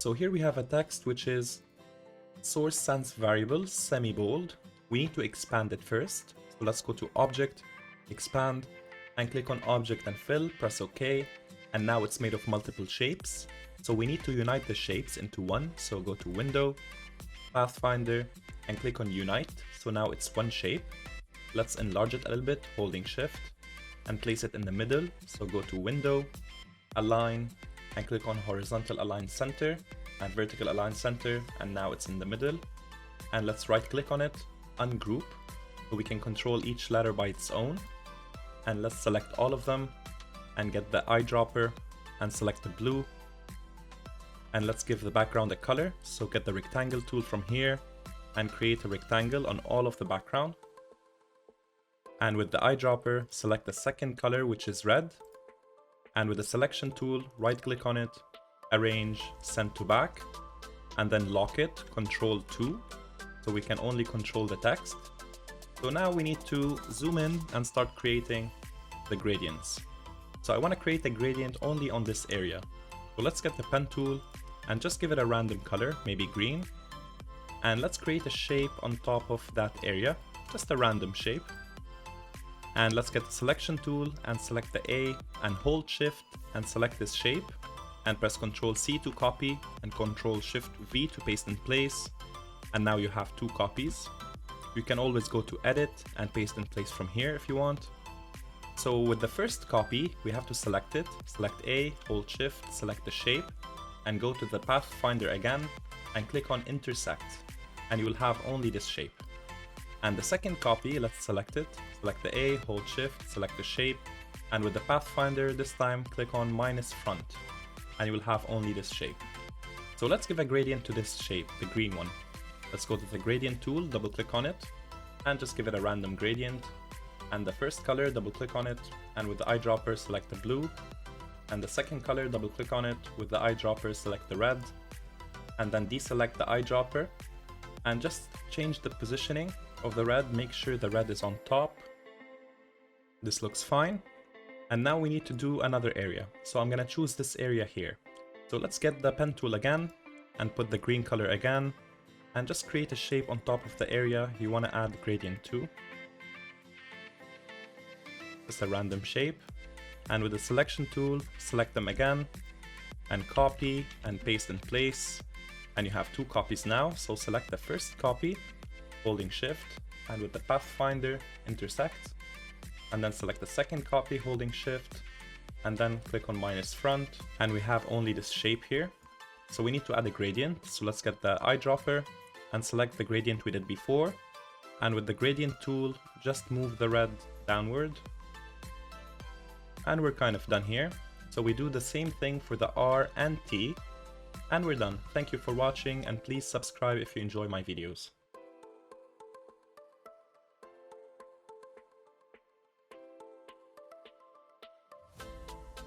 So here we have a text which is source sans variable semi-bold. We need to expand it first. So let's go to Object, Expand, and click on Object and Fill, press OK. And now it's made of multiple shapes. So we need to unite the shapes into one. So go to Window, Pathfinder, and click on Unite. So now it's one shape. Let's enlarge it a little bit, holding Shift, and place it in the middle. So go to Window, Align, and click on Horizontal Align Center and Vertical Align Center, and now it's in the middle. And let's right click on it, Ungroup, so we can control each letter by its own. And let's select all of them and get the eyedropper and select the blue. And let's give the background a color, so get the rectangle tool from here and create a rectangle on all of the background. And with the eyedropper, select the second color, which is red. And with the selection tool, right click on it, arrange, send to back, and then lock it, Ctrl 2, so we can only control the text. So now we need to zoom in and start creating the gradients. So I want to create a gradient only on this area. So let's get the pen tool and just give it a random color, maybe green. And let's create a shape on top of that area, just a random shape. And let's get the selection tool and select the A and hold Shift and select this shape and press Ctrl C to copy and Ctrl Shift V to paste in place. And now you have two copies. You can always go to Edit and paste in place from here if you want. So with the first copy, we have to select it, select A, hold Shift, select the shape, and go to the Pathfinder again and click on Intersect, and you will have only this shape. And the second copy, let's select it, select the A, hold Shift, select the shape, and with the Pathfinder this time click on minus front, and you will have only this shape. So let's give a gradient to this shape, the green one. Let's go to the gradient tool, double click on it, and just give it a random gradient. And the first color, double click on it, and with the eyedropper select the blue. And the second color, double click on it, with the eyedropper select the red. And then deselect the eyedropper, and just change the positioning of the red, make sure the red is on top. This looks fine. And now we need to do another area. So I'm gonna choose this area here. So let's get the pen tool again and put the green color again and just create a shape on top of the area you wanna add gradient to. Just a random shape. And with the selection tool, select them again and copy and paste in place. And you have two copies now. So select the first copy, holding Shift, and with the Pathfinder, intersect, and then select the second copy, holding Shift, and then click on minus front, and we have only this shape here. So we need to add a gradient, so let's get the eyedropper and select the gradient we did before, and with the gradient tool, just move the red downward, and we're kind of done here. So we do the same thing for the R and T, and we're done. Thank you for watching, and please subscribe if you enjoy my videos.